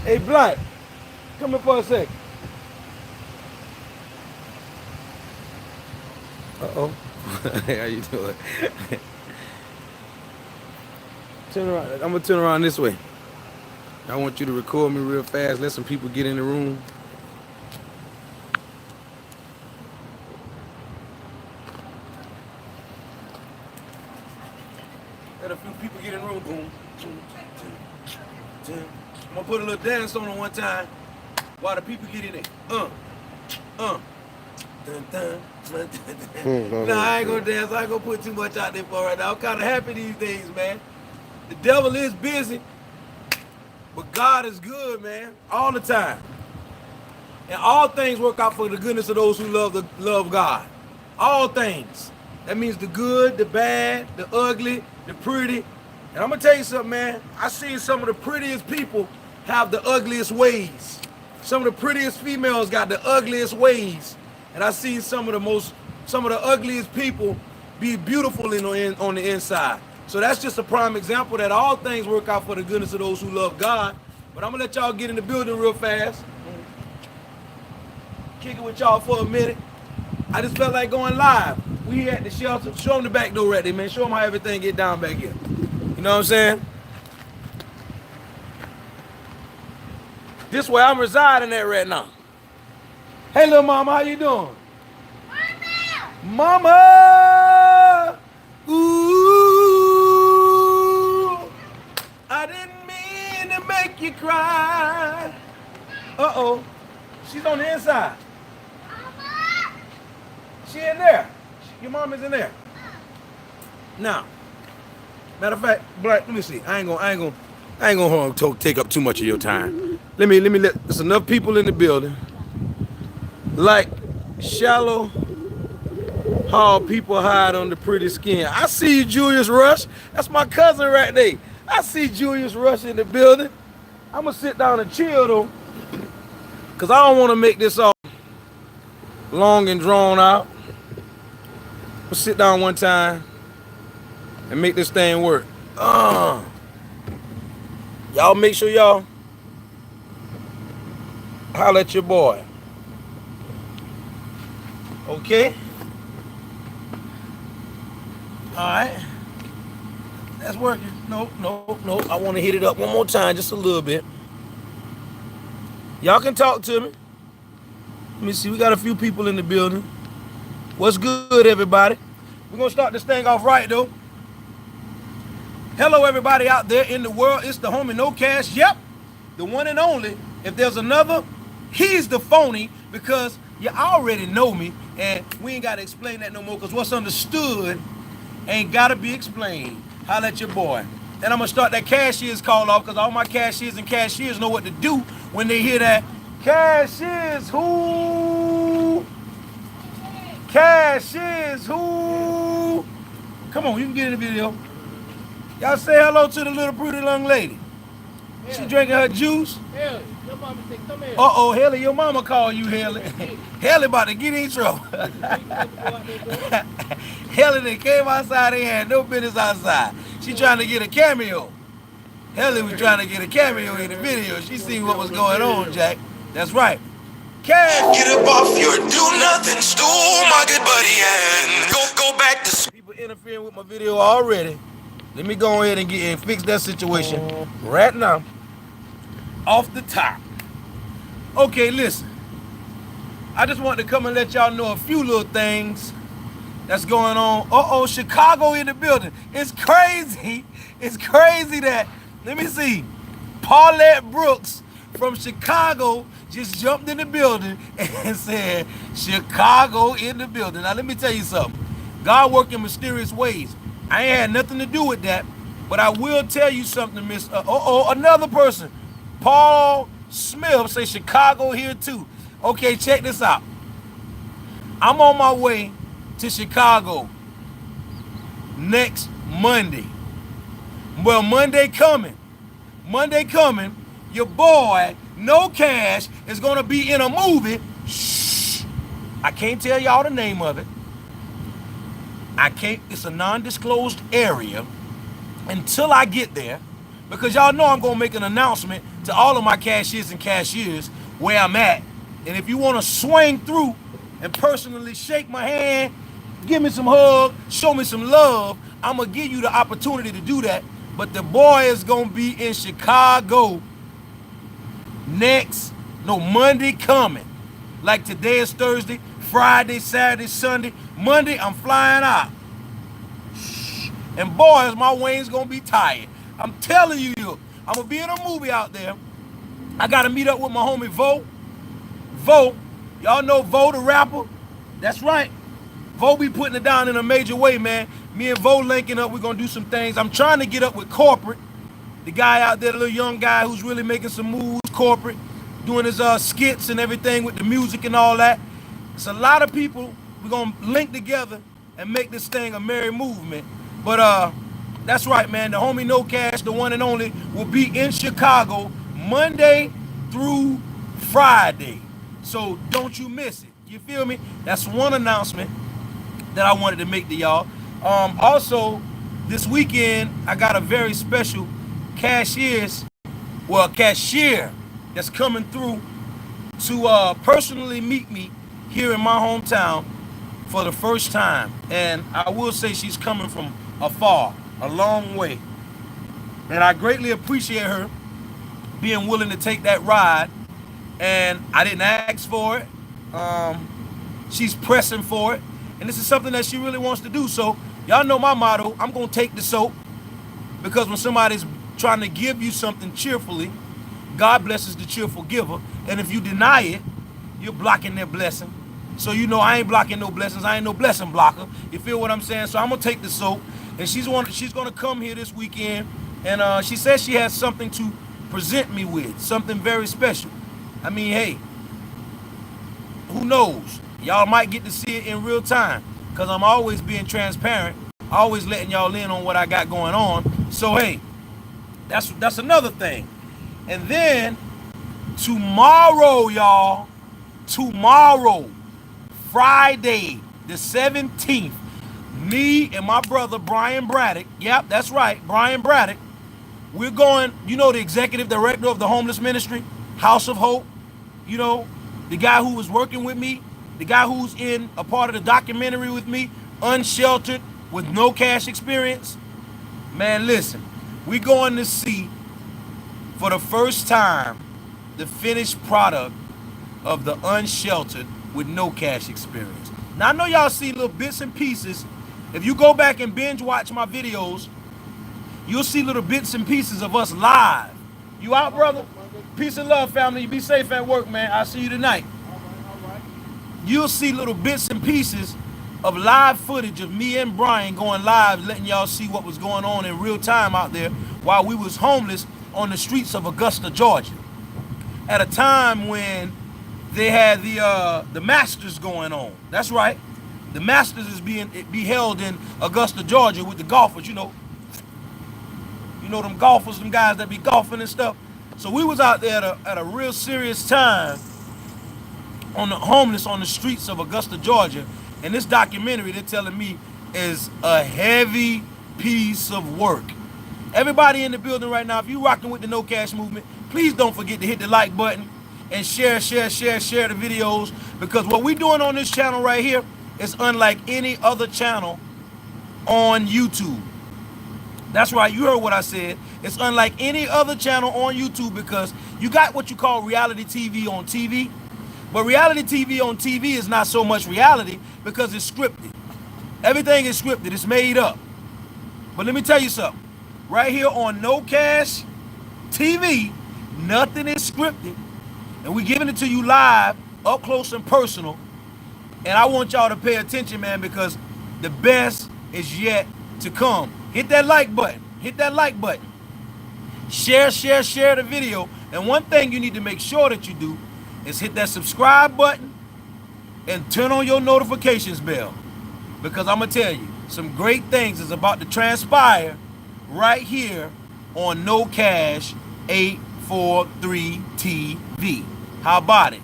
Hey, Black, come here for a sec. Uh-oh. How you doing? Turn around. I'm gonna turn around this way. I want you to record me real fast. Let some people get in the room. Let a few people get in the room. Boom. I'm gonna put a little dance on it one time while the people get in there. Dun, dun, dun, dun, dun. Nah, I ain't gonna dance. I ain't gonna put too much out there for right now. I'm kind of happy these days, man. The devil is busy, but God is good, man, all the time. And all things work out for the goodness of those who love God. All things. That means the good, the bad, the ugly, the pretty. And I'm gonna tell you something, man. I seen some of the prettiest people have the ugliest ways. Some of the prettiest females got the ugliest ways. And I seen some of the ugliest people be beautiful on the inside. So that's just a prime example that all things work out for the goodness of those who love God. But I'm gonna let y'all get in the building real fast. Kick it with y'all for a minute. I just felt like going live. We at the shelter. Show them the back door right there, man. Show them how everything get down back here. You know what I'm saying? This where I'm residing at right now. Hey, little mama, how you doing? Mama! Mama! Ooh! I didn't mean to make you cry. Uh-oh. She's on the inside. Mama! She in there. Your mom is in there. Now, matter of fact, Black, let me see. I ain't gonna take up too much of your time. Let me let. There's enough people in the building. Like shallow how people hide under pretty skin. I see Julius Rush. That's my cousin right there. I see Julius Rush in the building. I'm gonna sit down and chill though, cause I don't want to make this all long and drawn out. I'm gonna sit down one time and make this thing work. Y'all make sure y'all holler at your boy. Okay? Alright. That's working. No. I want to hit it up one more time, just a little bit. Y'all can talk to me. Let me see. We got a few people in the building. What's good, everybody? We're going to start this thing off right, though. Hello, everybody out there in the world. It's the homie No Cash. Yep, the one and only. If there's another, he's the phony, because you already know me, and we ain't got to explain that no more, because what's understood ain't got to be explained. Holla at your boy. And I'm going to start that cashiers call off, because all my cashiers and cashiers know what to do when they hear that. Cashiers who? Cashiers who? Come on, you can get in the video. Y'all say hello to the little pretty young lady. Yeah. She drinking her juice. Haley, your mama said, come here. Uh-oh, Haley, your mama called you, Haley. Haley about to get in trouble. Haley, they came outside, they had no business outside. She trying to get a cameo. Haley was trying to get a cameo in the video. She seen what was going on, Jack. That's right. Cash. Get up off your do-nothing stool, my good buddy, and go back to... People interfering with my video already. Let me go ahead and fix that situation right now. Off the top. Okay, listen. I just want to come and let y'all know a few little things that's going on. Uh-oh, Chicago in the building. It's crazy. It's crazy that, let me see, Paulette Brooks from Chicago just jumped in the building and said, Chicago in the building. Now, let me tell you something. God works in mysterious ways. I ain't had nothing to do with that, but I will tell you something, Miss. Another person, Paul Smith, say Chicago here too. Okay, check this out. I'm on my way to Chicago next Monday. Well, Monday coming, your boy No Cash is gonna be in a movie. Shh. I can't tell y'all the name of it. It's a non-disclosed area until I get there, because y'all know I'm going to make an announcement to all of my cashiers and cashiers where I'm at. And if you want to swing through and personally shake my hand, give me some hug, show me some love, I'm going to give you the opportunity to do that. But the boy is going to be in Chicago Monday coming. Like today is Thursday, Friday, Saturday, Sunday. Monday, I'm flying out. And boys, my wings going to be tired. I'm telling you, I'm going to be in a movie out there. I got to meet up with my homie Vo. Vo, y'all know Vo the rapper? That's right. Vo be putting it down in a major way, man. Me and Vo linking up, we're going to do some things. I'm trying to get up with Corporate, the guy out there, the little young guy who's really making some moves, Corporate, doing his skits and everything with the music and all that. It's a lot of people we're going to link together and make this thing a merry movement. But that's right, man. The homie No Cash, the one and only, will be in Chicago Monday through Friday. So don't you miss it. You feel me? That's one announcement that I wanted to make to y'all. Also, this weekend, I got a very special cashier that's coming through to personally meet me here in my hometown for the first time. And I will say she's coming from afar, a long way. And I greatly appreciate her being willing to take that ride. And I didn't ask for it. She's pressing for it. And this is something that she really wants to do. So y'all know my motto, I'm going to take the soap. Because when somebody's trying to give you something cheerfully, God blesses the cheerful giver. And if you deny it, you're blocking their blessing. So you know I ain't blocking no blessings. I ain't no blessing blocker. You feel what I'm saying? So I'm going to take the soap. And she's going to come here this weekend. And she says she has something to present me with. Something very special. I mean, hey, who knows? Y'all might get to see it in real time because I'm always being transparent, always letting y'all in on what I got going on. So, hey, that's another thing. And then tomorrow, y'all, Friday the 17th, me and my brother Brian Braddock, yep, that's right, Brian Braddock, we're going, you know, the executive director of the homeless ministry, House of Hope, you know, the guy who was working with me, the guy who's in a part of the documentary with me, Unsheltered, with no cash experience. Man, listen, we're going to see for the first time the finished product of the Unsheltered with no cash experience. Now, I know y'all see little bits and pieces. If you go back and binge watch my videos, you'll see little bits and pieces of us live. You out, brother? Peace and love, family. You be safe at work, man. I'll see you tonight. All right. You'll see little bits and pieces of live footage of me and Brian going live, letting y'all see what was going on in real time out there while we was homeless on the streets of Augusta, Georgia. At a time when they had the Masters going on. That's right. The Masters is being held in Augusta, Georgia with the golfers, you know. You know them golfers, them guys that be golfing and stuff. So we was out there at a real serious time on the homeless on the streets of Augusta, Georgia. And this documentary, they're telling me, is a heavy piece of work. Everybody in the building right now, if you rocking with the No Cash movement, please don't forget to hit the like button and share the videos, because what we're doing on this channel right here is unlike any other channel on YouTube. That's right, you heard what I said. It's unlike any other channel on YouTube because you got what you call reality TV on TV. But reality TV on TV is not so much reality because it's scripted. Everything is scripted, it's made up. But let me tell you something. Right here on No Cash TV, nothing is scripted. And we're giving it to you live, up close and personal. And I want y'all to pay attention, man, because the best is yet to come. Hit that like button. Hit that like button. Share the video. And one thing you need to make sure that you do is hit that subscribe button and turn on your notifications bell. Because I'm going to tell you, some great things is about to transpire right here on No Cash 843 TV. How about it?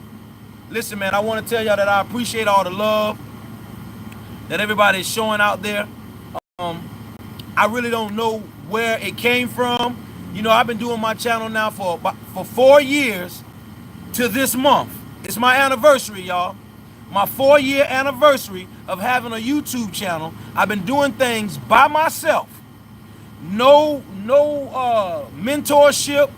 Listen, man, I want to tell y'all that I appreciate all the love that everybody is showing out there. I really don't know where it came from. You know, I've been doing my channel now for 4 years to this month. It's my anniversary, y'all. My 4-year anniversary of having a YouTube channel. I've been doing things by myself. No mentorship,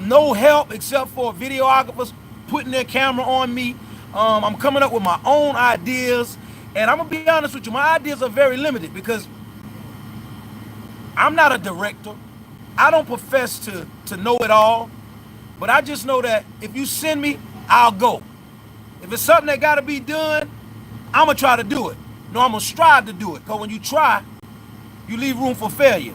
no help except for videographers putting their camera on me. I'm coming up with my own ideas, and I'm gonna be honest with you, my ideas are very limited because I'm not a director. I don't profess to know it all, but I just know that if you send me, I'll go. If it's something that gotta be done, I'm gonna try to do it. No, I'm gonna strive to do it, because when you try, you leave room for failure.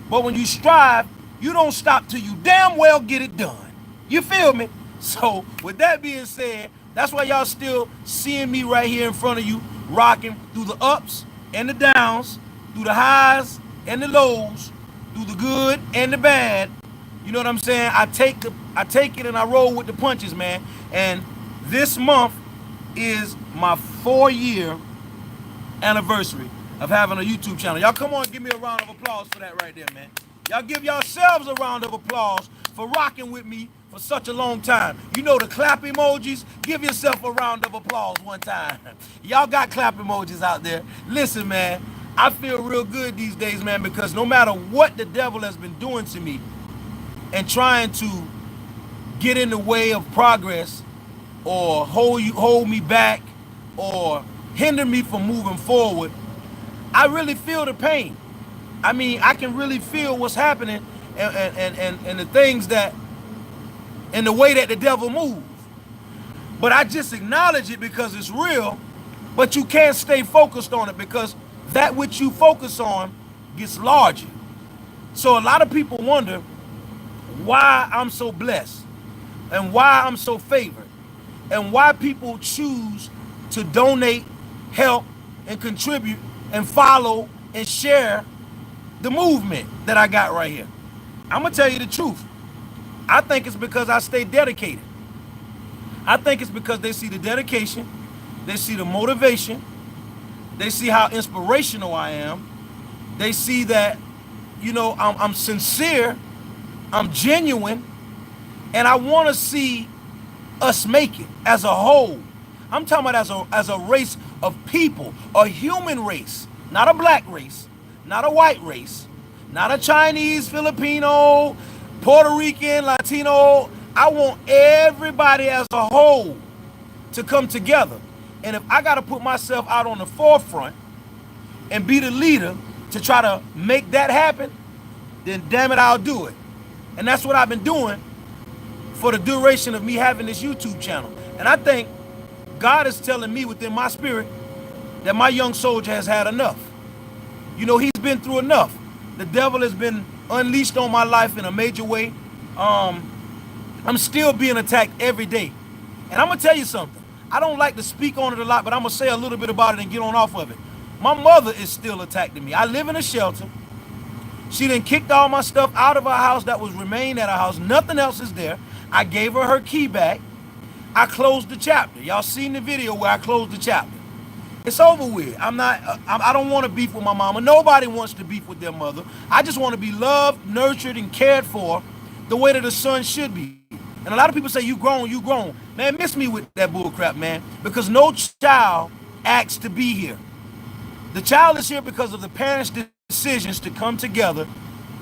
But when you strive, you don't stop till you damn well get it done. You feel me? So with that being said, that's why y'all still seeing me right here in front of you, rocking through the ups and the downs, through the highs and the lows, through the good and the bad. You know what I'm saying? I take it and I roll with the punches, man. And this month is my 4-year anniversary of having a YouTube channel. Y'all come on, give me a round of applause for that right there, man. Y'all give yourselves a round of applause for rocking with me for such a long time. You know the clap emojis? Give yourself a round of applause one time. Y'all got clap emojis out there. Listen, man, I feel real good these days, man, because no matter what the devil has been doing to me and trying to get in the way of progress or hold me back or hinder me from moving forward, I really feel the pain. I mean, I can really feel what's happening and the things that, and the way that the devil moves. But I just acknowledge it because it's real, but you can't stay focused on it because that which you focus on gets larger. So a lot of people wonder why I'm so blessed and why I'm so favored and why people choose to donate, help, and contribute and follow and share the movement that I got right here. I'm gonna tell you the truth. I think it's because I stay dedicated. I think it's because they see the dedication, they see the motivation, they see how inspirational I am, they see that, you know, I'm sincere, I'm genuine, and I want to see us make it as a whole. I'm talking about as a race of people, a human race, not a black race, not a white race, not a Chinese, Filipino, Puerto Rican, Latino. I want everybody as a whole to come together. And if I got to put myself out on the forefront and be the leader to try to make that happen, then damn it, I'll do it. And that's what I've been doing for the duration of me having this YouTube channel. And I think God is telling me within my spirit that my young soldier has had enough. You know, he's been through enough. The devil has been unleashed on my life in a major way. I'm still being attacked every day. And I'm going to tell you something. I don't like to speak on it a lot, but I'm going to say a little bit about it and get on off of it. My mother is still attacking me. I live in a shelter. She done kicked all my stuff out of our house that was remained at our house. Nothing else is there. I gave her her key back. I closed the chapter. Y'all seen the video where I closed the chapter. It's over with. I don't want to beef with my mama. Nobody wants to beef with their mother. I just want to be loved, nurtured, and cared for the way that a son should be. And a lot of people say, you grown, you grown. Man, miss me with that bull crap, man. Because no child asks to be here. The child is here because of the parents' decisions to come together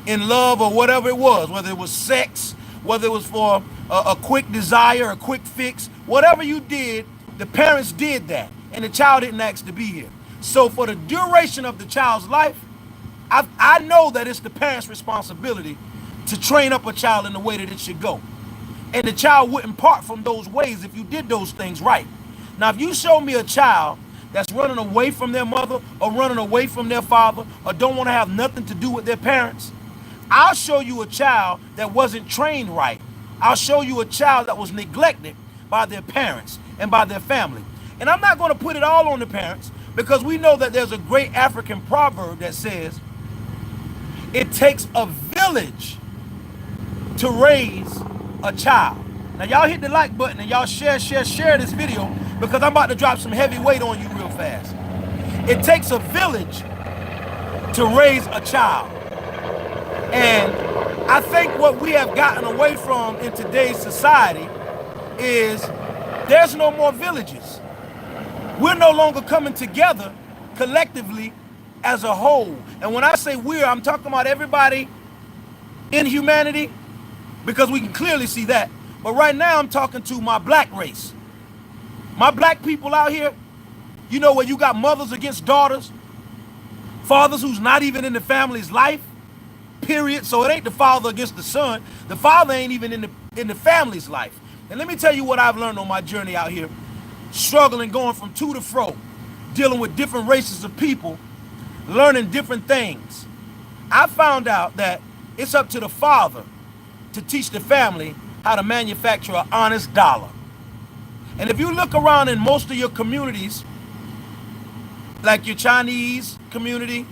in love or whatever it was, whether it was sex, whether it was for a quick desire, a quick fix, whatever you did, the parents did that. And the child didn't ask to be here. So for the duration of the child's life, I know that it's the parent's responsibility to train up a child in the way that it should go. And the child wouldn't part from those ways if you did those things right. Now, if you show me a child that's running away from their mother or running away from their father or don't want to have nothing to do with their parents, I'll show you a child that wasn't trained right. I'll show you a child that was neglected by their parents and by their family. And I'm not going to put it all on the parents because we know that there's a great African proverb that says, it takes a village to raise a child. Now y'all hit the like button and y'all share this video because I'm about to drop some heavy weight on you real fast. It takes a village to raise a child. And I think what we have gotten away from in today's society is there's no more villages. We're no longer coming together collectively as a whole. And when I say we're, I'm talking about everybody in humanity, because we can clearly see that. But right now I'm talking to my black race. My black people out here, you know, where you got mothers against daughters, fathers who's not even in the family's life, period. So it ain't the father against the son. The father ain't even in the family's life. And let me tell you what I've learned on my journey out here, struggling, going from to to fro, dealing with different races of people, learning different things. I found out that it's up to the father to teach the family how to manufacture an honest dollar. And if you look around in most of your communities, like your Chinese community,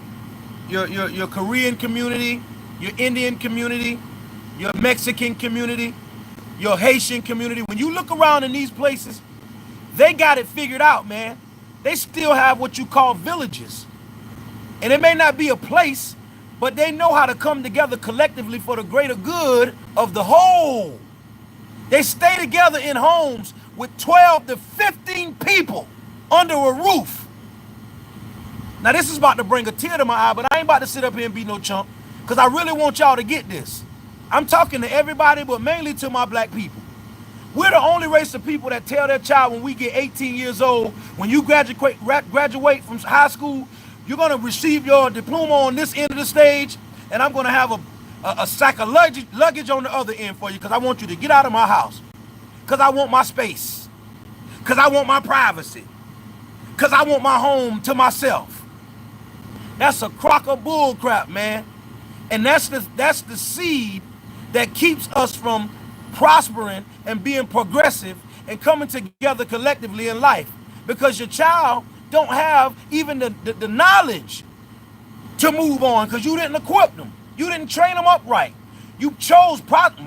your Korean community, your Indian community, your Mexican community, your Haitian community, when you look around in these places, they got it figured out, man. They still have what you call villages. And it may not be a place, but they know how to come together collectively for the greater good of the whole. They stay together in homes with 12 to 15 people under a roof. Now this is about to bring a tear to my eye, but I ain't about to sit up here and be no chump, because I really want y'all to get this. I'm talking to everybody, but mainly to my black people. We're the only race of people that tell their child when we get 18 years old, when you graduate from high school, you're going to receive your diploma on this end of the stage, and I'm going to have a sack of luggage on the other end for you, because I want you to get out of my house, because I want my space, because I want my privacy, because I want my home to myself. That's a crock of bull crap, man. And that's the seed that keeps us from prospering and being progressive and coming together collectively in life, because your child don't have even the knowledge to move on, because you didn't equip them. You didn't train them up right. You chose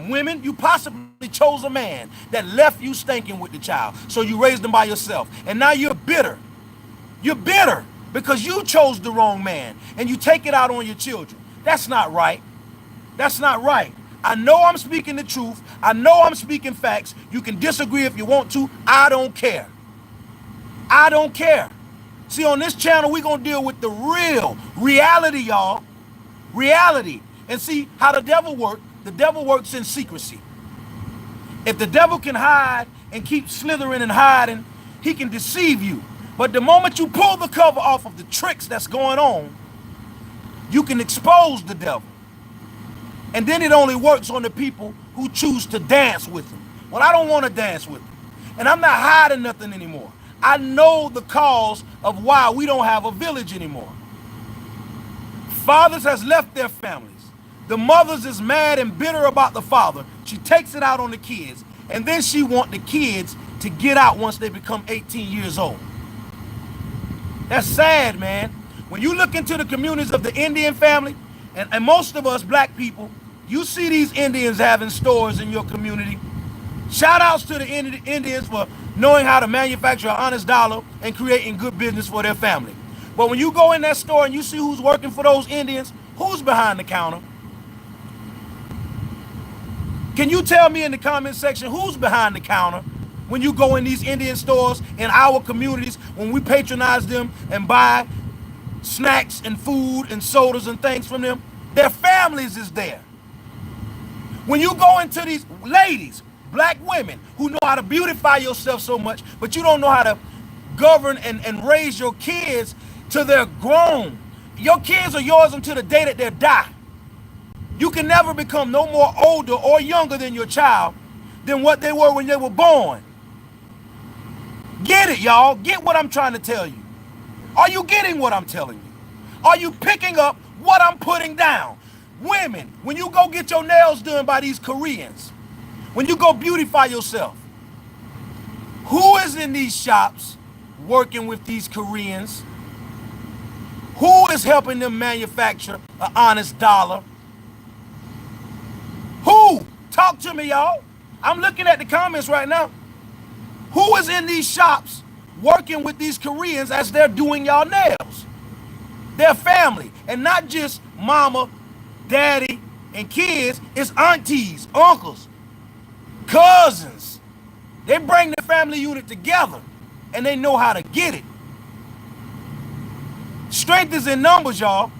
women, you possibly chose a man that left you stinking with the child, so you raised them by yourself. And now you're bitter. You're bitter because you chose the wrong man, and you take it out on your children. That's not right. That's not right. I know I'm speaking the truth. I know I'm speaking facts. You can disagree if you want to. I don't care. I don't care. See, on this channel, we're going to deal with the real reality, y'all. Reality. And see how the devil works. The devil works in secrecy. If the devil can hide and keep slithering and hiding, he can deceive you. But the moment you pull the cover off of the tricks that's going on, you can expose the devil. And then it only works on the people who choose to dance with him. Well, I don't want to dance with him. And I'm not hiding nothing anymore. I know the cause of why we don't have a village anymore. Fathers has left their families. The mothers is mad and bitter about the father. She takes it out on the kids. And then she want the kids to get out once they become 18 years old. That's sad, man. When you look into the communities of the Indian family, and most of us black people, you see these Indians having stores in your community. Shout outs to the Indians for knowing how to manufacture an honest dollar and creating good business for their family. But when you go in that store and you see who's working for those Indians, who's behind the counter? Can you tell me in the comment section who's behind the counter when you go in these Indian stores in our communities, when we patronize them and buy snacks and food and sodas and things from them? Their families is there. When you go into these ladies, black women who know how to beautify yourself so much, but you don't know how to govern and raise your kids till they're grown. Your kids are yours until the day that they die. You can never become no more older or younger than your child than what they were when they were born. Get it, y'all. Get what I'm trying to tell you. Are you getting what I'm telling you? Are you picking up what I'm putting down? Women, when you go get your nails done by these Koreans, when you go beautify yourself, who is in these shops working with these Koreans? Who is helping them manufacture an honest dollar? Who? Talk to me, y'all. I'm looking at the comments right now. Who is in these shops working with these Koreans as they're doing y'all nails? Their family, and not just mama, daddy, And kids is aunties, uncles, cousins. They bring the family unit together and they know how to get it. Strength is in numbers, y'all.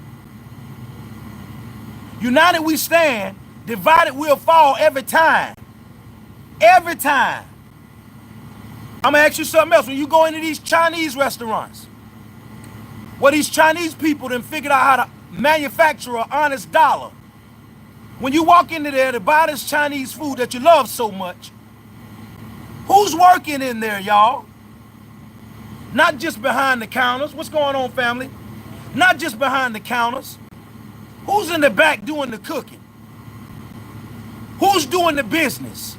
United we stand, divided we'll fall every time. Every time. I'm gonna ask you something else. When you go into these Chinese restaurants, where these Chinese people then figured out how to manufacture an honest dollar. When you walk into there to buy this Chinese food that you love so much, who's working in there, y'all? Not just behind the counters. What's going on, family? Not just behind the counters. Who's in the back doing the cooking? Who's doing the business?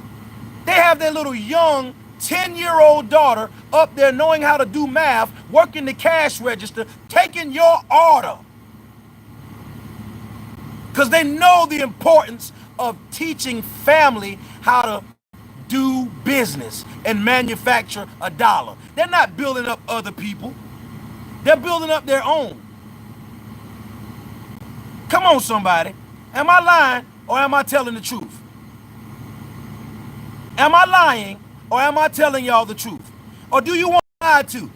They have their little young 10-year-old daughter up there knowing how to do math, working the cash register, taking your order. Because they know the importance of teaching family how to do business and manufacture a dollar. They're not building up other people. They're building up their own. Come on, somebody. Am I lying or am I telling the truth? Am I lying or am I telling y'all the truth? Or do you want to lie to?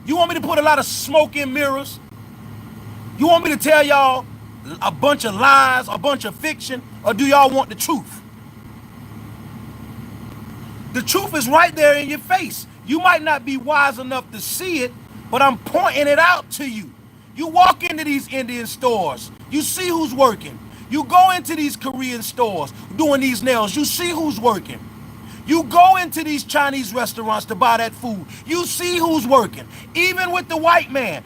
You want me to put a lot of smoke in mirrors? You want me to tell y'all a bunch of lies, a bunch of fiction, or do y'all want the truth? The truth is right there in your face. You might not be wise enough to see it, but I'm pointing it out to you. You walk into these Indian stores, you see who's working. You go into these Korean stores doing these nails, you see who's working. You go into these Chinese restaurants to buy that food, you see who's working. Even with the white man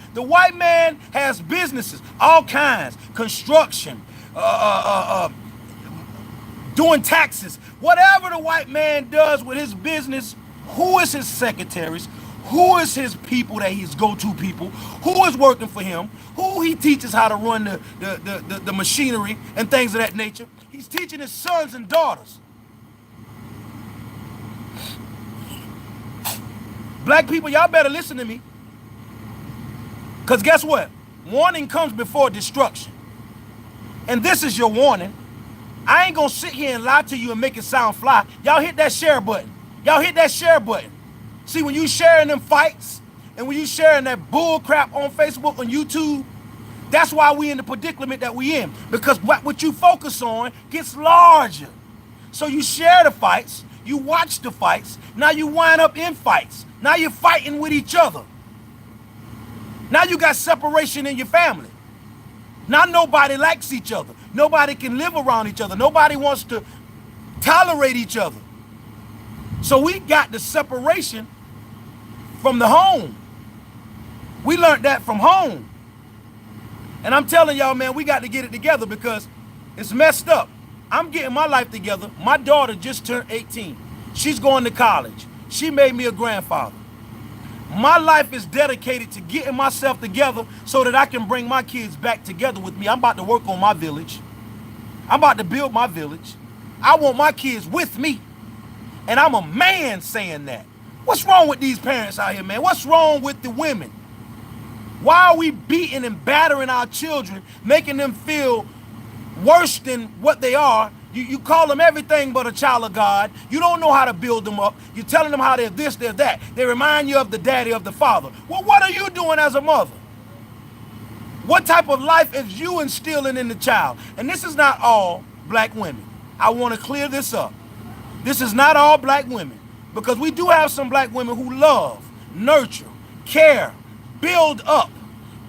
has businesses, all kinds, construction, doing taxes. Whatever the white man does with his business, who is his secretaries? Who is his people that he's go-to people? Who is working for him? Who he teaches how to run the machinery and things of that nature? He's teaching his sons and daughters. Black people, y'all better listen to me. Because guess what? Warning comes before destruction. And this is your warning. I ain't gonna sit here and lie to you and make it sound fly. Y'all hit that share button. Y'all hit that share button. See, when you sharing them fights and when you sharing that bull crap on Facebook, on YouTube, that's why we in the predicament that we in. Because what you focus on gets larger. So you share the fights, you watch the fights, now you wind up in fights. Now you're fighting with each other. Now you got separation in your family. Now nobody likes each other. Nobody can live around each other. Nobody wants to tolerate each other. So we got the separation from the home. We learned that from home. And I'm telling y'all, man, we got to get it together because it's messed up. I'm getting my life together. My daughter just turned 18. She's going to college. She made me a grandfather. My life is dedicated to getting myself together so that I can bring my kids back together with me. I'm about to work on my village. I'm about to build my village. I want my kids with me. And I'm a man saying that. What's wrong with these parents out here, man? What's wrong with the women? Why are we beating and battering our children, making them feel worse than what they are? You call them everything but a child of God. You don't know how to build them up. You're telling them how they're this, they're that. They remind you of the daddy, of the father. Well, what are you doing as a mother? What type of life is you instilling in the child? And this is not all black women. I want to clear this up. This is not all black women. Because we do have some black women who love, nurture, care, build up,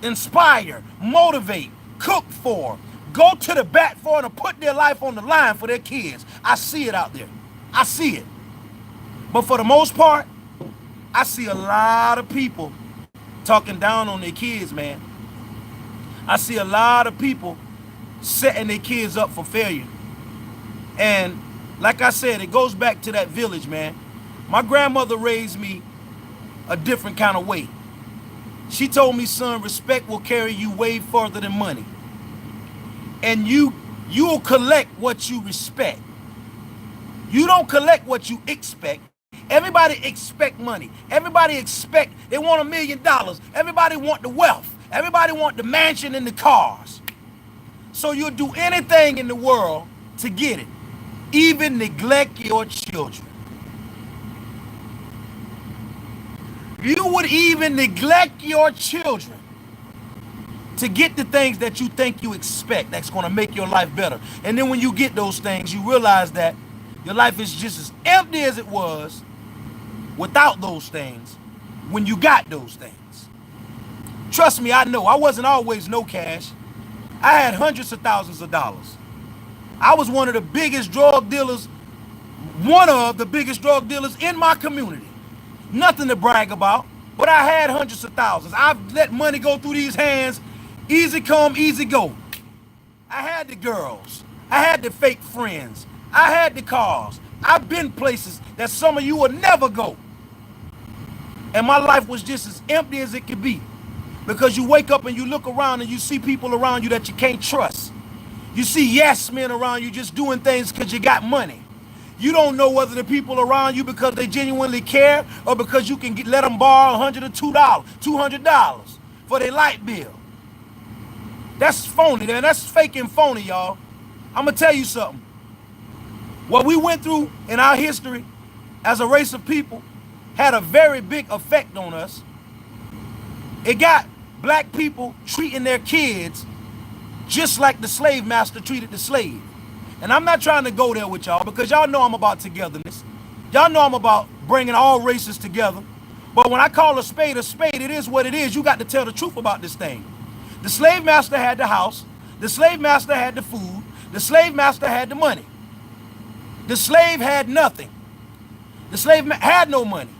inspire, motivate, cook for, go to the bat for, and put their life on the line for their kids. I see it out there. I see it. But for the most part, I see a lot of people talking down on their kids, man. I see a lot of people setting their kids up for failure. And like I said, it goes back to that village, man. My grandmother raised me a different kind of way. She told me, son, respect will carry you way further than money. And you'll collect what you respect. You don't collect what you expect. Everybody expect money. Everybody expect, they want $1 million. Everybody want the wealth. Everybody want the mansion and the cars. So you'll do anything in the world to get it, even neglect your children. You would even neglect your children to get the things that you think you expect that's going to make your life better. And then when you get those things, you realize that your life is just as empty as it was without those things when you got those things. Trust me, I know. I wasn't always no cash. I had hundreds of thousands of dollars. I was one of the biggest drug dealers, in my community. Nothing to brag about, but I had hundreds of thousands. I've let money go through these hands, easy come, easy go. I had the girls. I had the fake friends. I had the cars. I've been places that some of you will never go. And my life was just as empty as it could be. Because you wake up and you look around and you see people around you that you can't trust. You see yes men around you just doing things because you got money. You don't know whether the people around you because they genuinely care or because you can let them borrow $100 or $200 for their light bill. That's phony, man. That's fake and phony, y'all. I'm going to tell you something. What we went through in our history as a race of people had a very big effect on us. It got black people treating their kids just like the slave master treated the slave. And I'm not trying to go there with y'all because y'all know I'm about togetherness. Y'all know I'm about bringing all races together. But when I call a spade, it is what it is. You got to tell the truth about this thing. The slave master had the house. The slave master had the food. The slave master had the money. The slave had nothing. The slave had no money.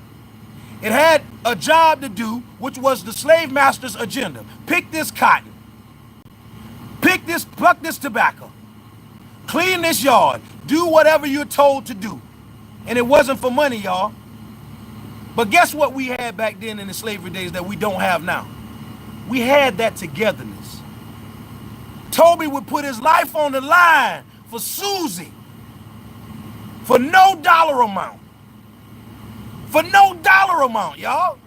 It had a job to do, which was the slave master's agenda. Pick this cotton. Pluck this tobacco. Clean this yard. Do whatever you're told to do. And it wasn't for money, y'all. But guess what we had back then in the slavery days that we don't have now? We had that togetherness. Toby would put his life on the line for Susie for no dollar amount. For no dollar amount, y'all.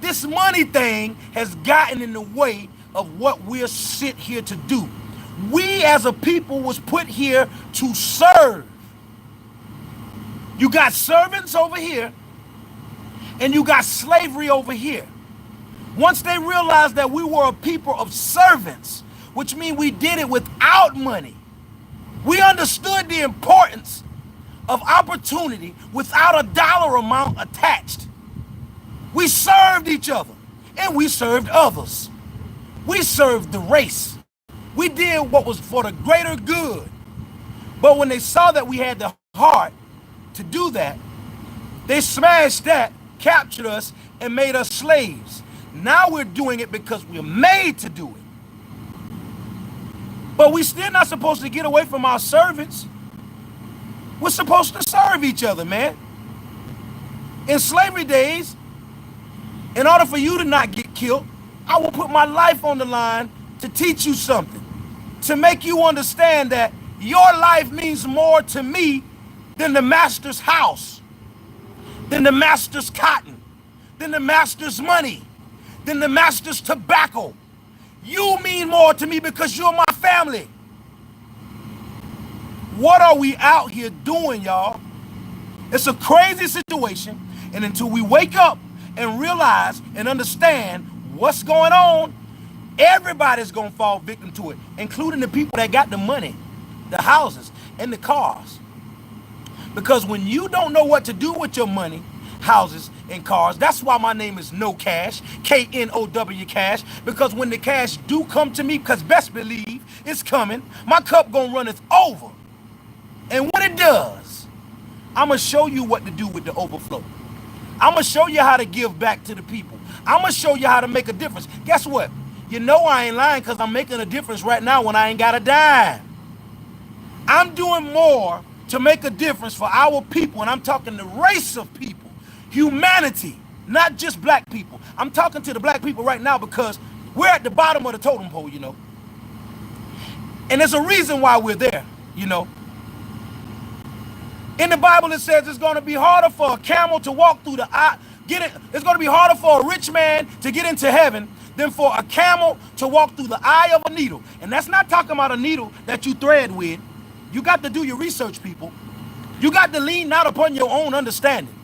This money thing has gotten in the way of what we're sit here to do. We as a people was put here to serve. You got servants over here and you got slavery over here. Once they realized that we were a people of servants, which means we did it without money, we understood the importance of opportunity without a dollar amount attached. We served each other and we served others. We served the race. We did what was for the greater good. But when they saw that we had the heart to do that, they smashed that, captured us, and made us slaves. Now we're doing it because we're made to do it. But we're still not supposed to get away from our servants. We're supposed to serve each other, man. In slavery days, in order for you to not get killed, I will put my life on the line to teach you something, to make you understand that your life means more to me than the master's house, than the master's cotton, than the master's money, than the master's tobacco. You mean more to me because you're my family. What are we out here doing, y'all? It's a crazy situation, and until we wake up and realize and understand what's going on, everybody's gonna fall victim to it, including the people that got the money, the houses, and the cars. Because when you don't know what to do with your money, houses, and cars, that's why my name is No Cash, K-N-O-W Cash, because when the cash do come to me, because best believe it's coming, my cup gonna runneth over. And when it does, I'm gonna show you what to do with the overflow. I'm gonna show you how to give back to the people. I'm gonna show you how to make a difference. Guess what? You know I ain't lying because I'm making a difference right now when I ain't got a dime. I'm doing more to make a difference for our people, and I'm talking the race of people, humanity, not just black people. I'm talking to the black people right now because we're at the bottom of the totem pole, you know. And there's a reason why we're there, you know. In the Bible it says it's going to be harder for a camel to walk through the eye. It's going to be harder for a rich man to get into heaven than for a camel to walk through the eye of a needle. And that's not talking about a needle that you thread with. You got to do your research, people. You got to lean not upon your own understanding.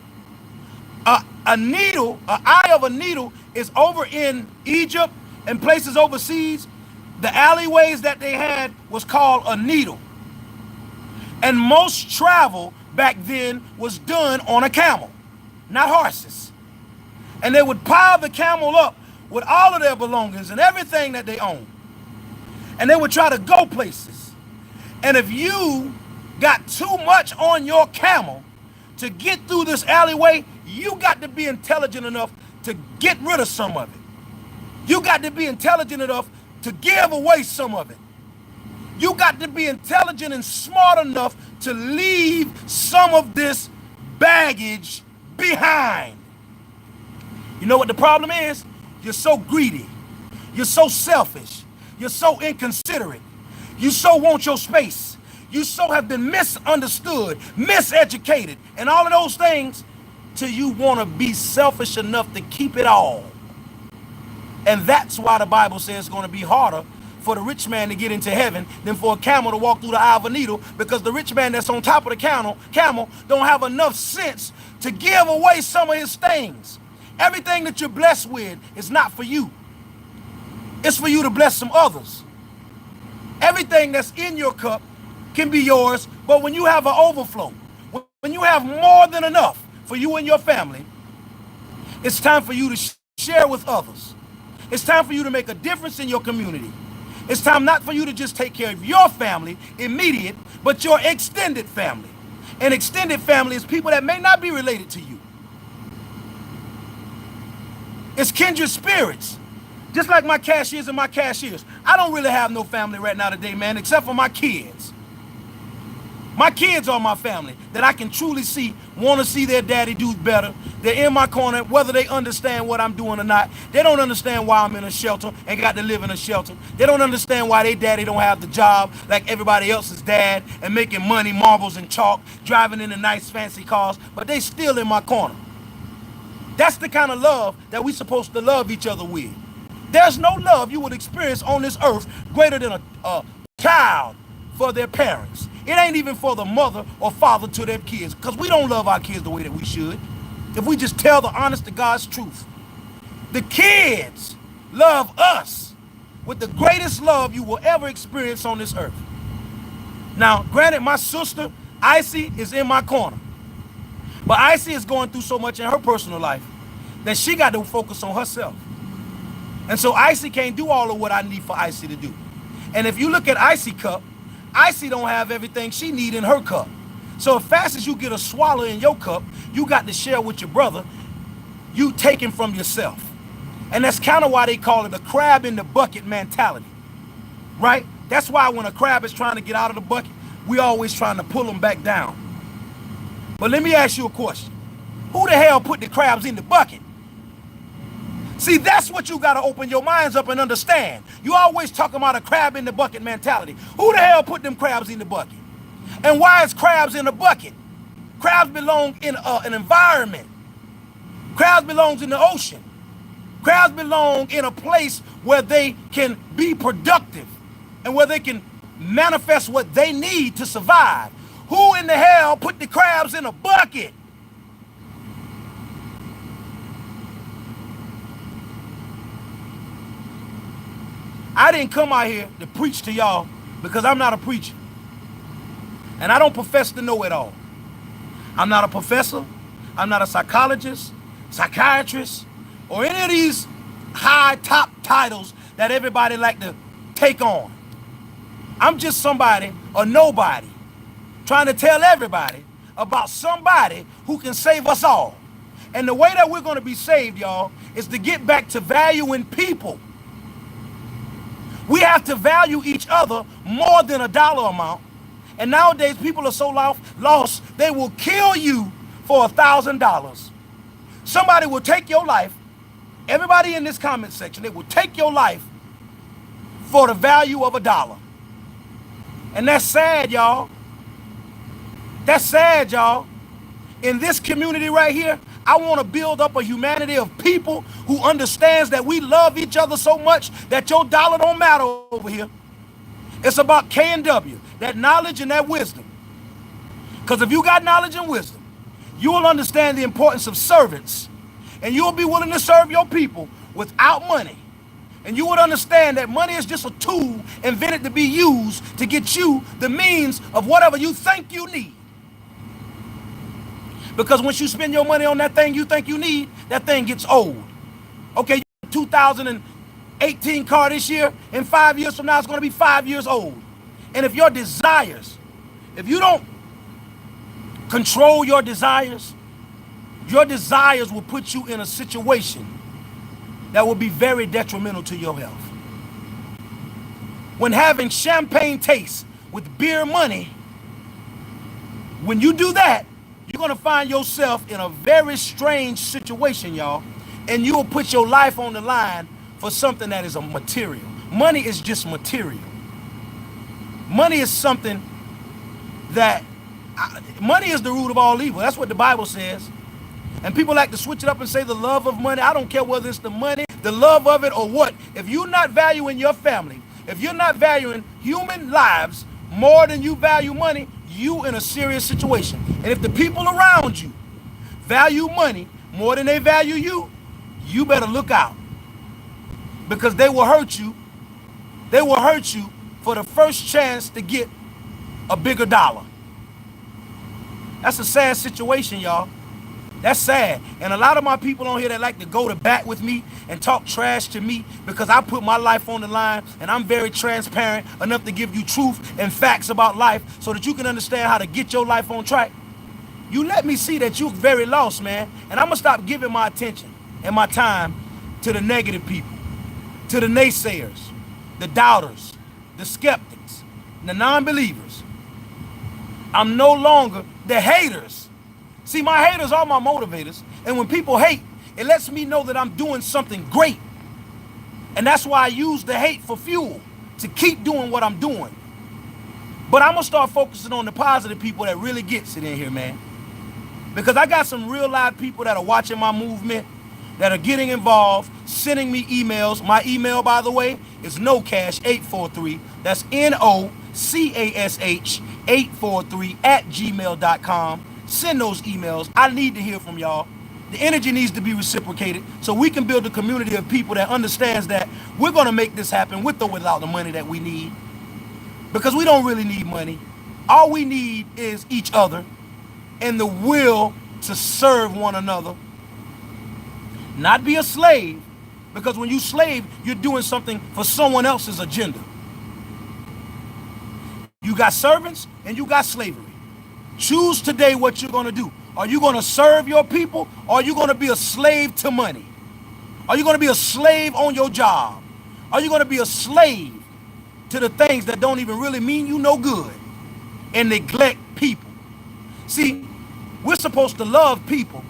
A needle, an eye of a needle is over in Egypt and places overseas. The alleyways that they had was called a needle. And most travel back then was done on a camel, not horses. And they would pile the camel up with all of their belongings and everything that they owned. And they would try to go places. And if you got too much on your camel to get through this alleyway, you got to be intelligent enough to get rid of some of it. You got to be intelligent enough to give away some of it. You got to be intelligent and smart enough to leave some of this baggage behind. You know what the problem is? You're so greedy. You're so selfish. You're so inconsiderate. You so want your space. You so have been misunderstood, miseducated, and all of those things till you want to be selfish enough to keep it all. And that's why the Bible says it's going to be harder for the rich man to get into heaven than for a camel to walk through the eye of a needle, because the rich man that's on top of the camel don't have enough sense to give away some of his things. Everything that you're blessed with is not for you. It's for you to bless some others. Everything that's in your cup can be yours, but when you have an overflow, when you have more than enough for you and your family, it's time for you to share with others. It's time for you to make a difference in your community. It's time not for you to just take care of your family, immediate, but your extended family. And extended family is people that may not be related to you. It's kindred spirits. Just like my cashiers and my cashiers. I don't really have no family right now today, man, except for my kids. My kids are my family that I can truly see, want to see their daddy do better. They're in my corner, whether they understand what I'm doing or not. They don't understand why I'm in a shelter and got to live in a shelter. They don't understand why their daddy don't have the job like everybody else's dad and making money, marbles and chalk, driving in the nice fancy cars, but they still in my corner. That's the kind of love that we're supposed to love each other with. There's no love you would experience on this earth greater than a child for their parents. It ain't even for the mother or father to their kids, because we don't love our kids the way that we should. If we just tell the honest to God's truth. The kids love us with the greatest love you will ever experience on this earth. Now, granted, my sister, Icy, is in my corner. But Icy is going through so much in her personal life that she got to focus on herself. And so Icy can't do all of what I need for Icy to do. And if you look at Icy cup, Icy don't have everything she need in her cup. So as fast as you get a swallow in your cup, you got to share with your brother, you taking from yourself. And that's kind of why they call it a crab in the bucket mentality, right? That's why when a crab is trying to get out of the bucket, we always trying to pull them back down. But let me ask you a question. Who the hell put the crabs in the bucket? See, that's what you got to open your minds up and understand. You always talking about a crab in the bucket mentality. Who the hell put them crabs in the bucket? And why is crabs in the bucket? Crabs belong in an environment. Crabs belongs in the ocean. Crabs belong in a place where they can be productive and where they can manifest what they need to survive. Who in the hell put the crabs in a bucket? I didn't come out here to preach to y'all because I'm not a preacher. And I don't profess to know it all. I'm not a professor. I'm not a psychologist, psychiatrist, or any of these high top titles that everybody like to take on. I'm just somebody, a nobody, trying to tell everybody about somebody who can save us all. And the way that we're going to be saved, y'all, is to get back to valuing people. We have to value each other more than a dollar amount. And nowadays, people are so lost, they will kill you for $1,000. Somebody will take your life, everybody in this comment section, they will take your life for the value of $1. And that's sad, y'all. That's sad, y'all. In this community right here, I want to build up a humanity of people who understands that we love each other so much that your dollar don't matter over here. It's about K&W, that knowledge and that wisdom. Because if you got knowledge and wisdom, you will understand the importance of servants, and you will be willing to serve your people without money. And you would understand that money is just a tool invented to be used to get you the means of whatever you think you need. Because once you spend your money on that thing you think you need, that thing gets old. Okay, 2018 car this year, in 5 years from now, it's going to be 5 years old. And if your desires, if you don't control your desires will put you in a situation that will be very detrimental to your health. When having champagne taste with beer money, when you do that, you're going to find yourself in a very strange situation, y'all. And you will put your life on the line for something that is a material. Money is just material. Money is something that, money is the root of all evil. That's what the Bible says. And people like to switch it up and say the love of money. I don't care whether it's the money, the love of it, or what. If you're not valuing your family, if you're not valuing human lives more than you value money, you in a serious situation. And if the people around you value money more than they value you, you better look out. Because they will hurt you. They will hurt you for the first chance to get a bigger dollar. That's a sad situation, y'all. That's sad. And a lot of my people on here that like to go to bat with me and talk trash to me because I put my life on the line and I'm very transparent enough to give you truth and facts about life so that you can understand how to get your life on track. You let me see that you're very lost, man. And I'm going to stop giving my attention and my time to the negative people, to the naysayers, the doubters, the skeptics, the non-believers. I'm no longer the haters. See, my haters are my motivators. And when people hate, it lets me know that I'm doing something great. And that's why I use the hate for fuel to keep doing what I'm doing. But I'm going to start focusing on the positive people that really gets it in here, man. Because I got some real live people that are watching my movement, that are getting involved, sending me emails. My email, by the way, is NOCASH843. That's NOCASH 843 @gmail.com. Send those emails. I need to hear from y'all. The energy needs to be reciprocated so we can build a community of people that understands that we're going to make this happen with or without the money that we need. Because we don't really need money. All we need is each other and the will to serve one another. Not be a slave, because when you slave, you're doing something for someone else's agenda. You got servants and you got slavery. Choose today what you're going to do. Are you going to serve your people, or are you going to be a slave to money? Are you going to be a slave on your job? Are you going to be a slave to the things that don't even really mean you no good and neglect people? See, we're supposed to love people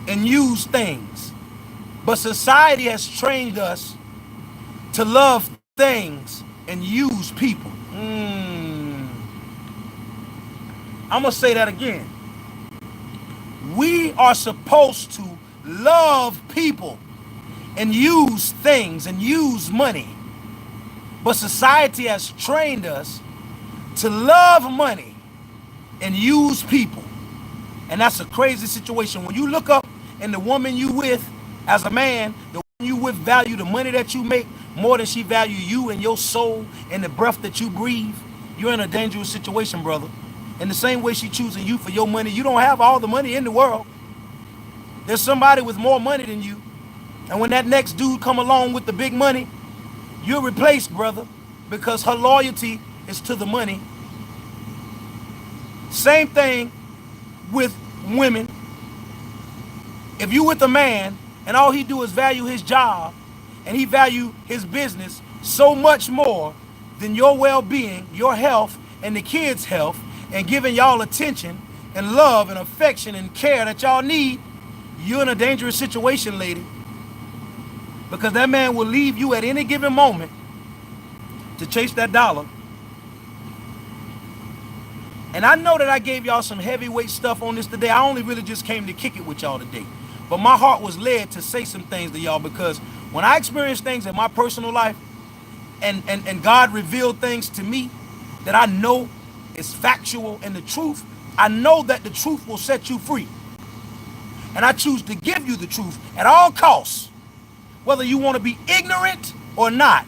and use things, but society has trained us to love things and use people. I'm going to say that again. We are supposed to love people and use things and use money. But society has trained us to love money and use people. And that's a crazy situation. When you look up and the woman you with as a man, the woman you with value the money that you make more than she value you and your soul and the breath that you breathe, you're in a dangerous situation, brother. In the same way she choosing you for your money, you don't have all the money in the world. There's somebody with more money than you. And when that next dude come along with the big money, you're replaced, brother, because her loyalty is to the money. Same thing with women. If you with a man and all he do is value his job and he value his business so much more than your well-being, your health, and the kids' health, and giving y'all attention and love and affection and care that y'all need, you're in a dangerous situation, lady. Because that man will leave you at any given moment to chase that dollar. And I know that I gave y'all some heavyweight stuff on this today. I only really just came to kick it with y'all today. But my heart was led to say some things to y'all, because when I experience things in my personal life and God revealed things to me that I know is factual and the truth, I know that the truth will set you free. And I choose to give you the truth at all costs, whether you want to be ignorant or not.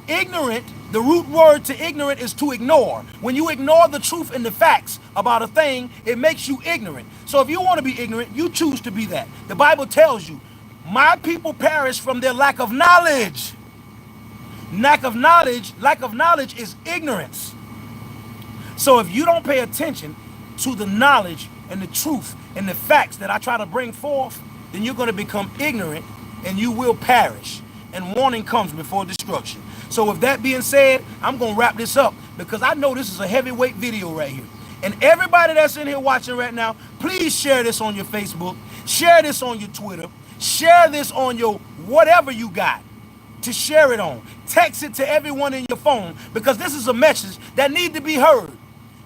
Ignorant, the root word to ignorant is to ignore. When you ignore the truth and the facts about a thing, it makes you ignorant. So if you want to be ignorant, you choose to be that. The Bible tells you, my people perish from their lack of knowledge. Lack of knowledge is ignorance. So if you don't pay attention to the knowledge and the truth and the facts that I try to bring forth, then you're going to become ignorant and you will perish. And warning comes before destruction. So with that being said, I'm going to wrap this up, because I know this is a heavyweight video right here. And everybody that's in here watching right now, please share this on your Facebook, share this on your Twitter, share this on your whatever you got to share it on. Text it to everyone in your phone, because this is a message that needs to be heard.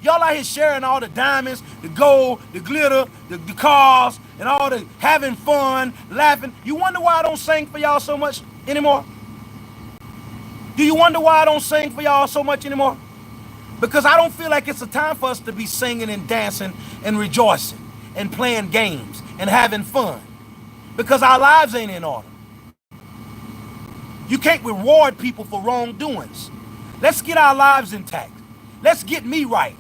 Y'all out here sharing all the diamonds, the gold, the glitter, the cars, and all the having fun, laughing. You wonder why I don't sing for y'all so much anymore? Do you wonder why I don't sing for y'all so much anymore? Because I don't feel like it's a time for us to be singing and dancing and rejoicing and playing games and having fun, because our lives ain't in order. You can't reward people for wrongdoings. Let's get our lives intact. Let's get me right.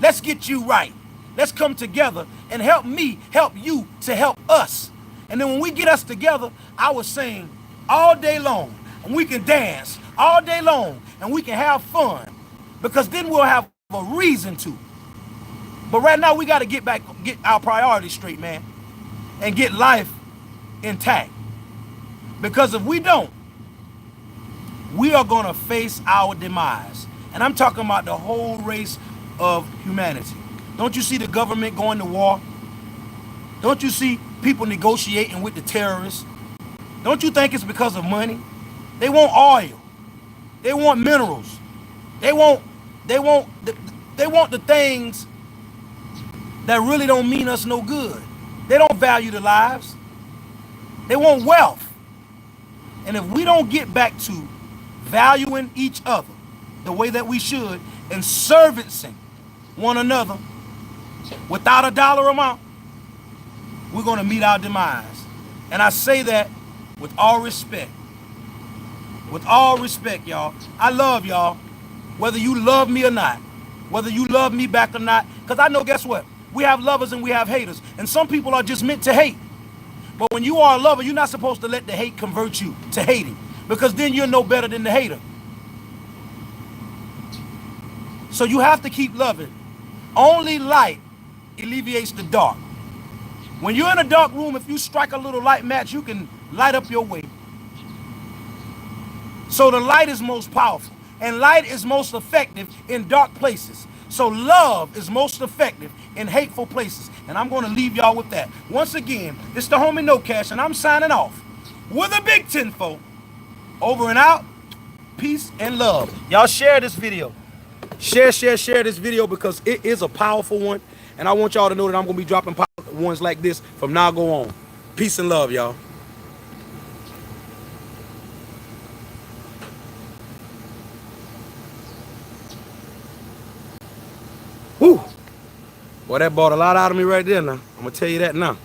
Let's get you right. Let's come together and help me help you to help us. And then when we get us together, I will sing all day long, and we can dance all day long, and we can have fun, because then we'll have a reason to. But right now we got to get our priorities straight, man, and get life intact. Because if we don't, we are going to face our demise. And I'm talking about the whole race of humanity. Don't you see the government going to war? Don't you see people negotiating with the terrorists? Don't you think it's because of money? They want oil. They want minerals. They want the things that really don't mean us no good. They don't value the lives. They want wealth. And if we don't get back to valuing each other the way that we should, and servicing one another without a dollar amount, we're going to meet our demise. And I say that with all respect. With all respect, y'all. I love y'all, whether you love me or not, whether you love me back or not, because I know, guess what? We have lovers and we have haters, and some people are just meant to hate. But when you are a lover, you're not supposed to let the hate convert you to hating, because then you're no better than the hater. So you have to keep loving. Only light alleviates the dark. When you're in a dark room, if you strike a little light match, you can light up your way. So the light is most powerful, and light is most effective in dark places. So love is most effective in hateful places. And I'm going to leave y'all with that. Once again, it's the homie IKNOWCASH, and I'm signing off with a big 10-4. Over and out. Peace and love. Y'all share this video. Share this video, because it is a powerful one. And I want y'all to know that I'm going to be dropping ones like this from now go on. Peace and love, y'all. Woo. Boy, that brought a lot out of me right there now. I'm going to tell you that now.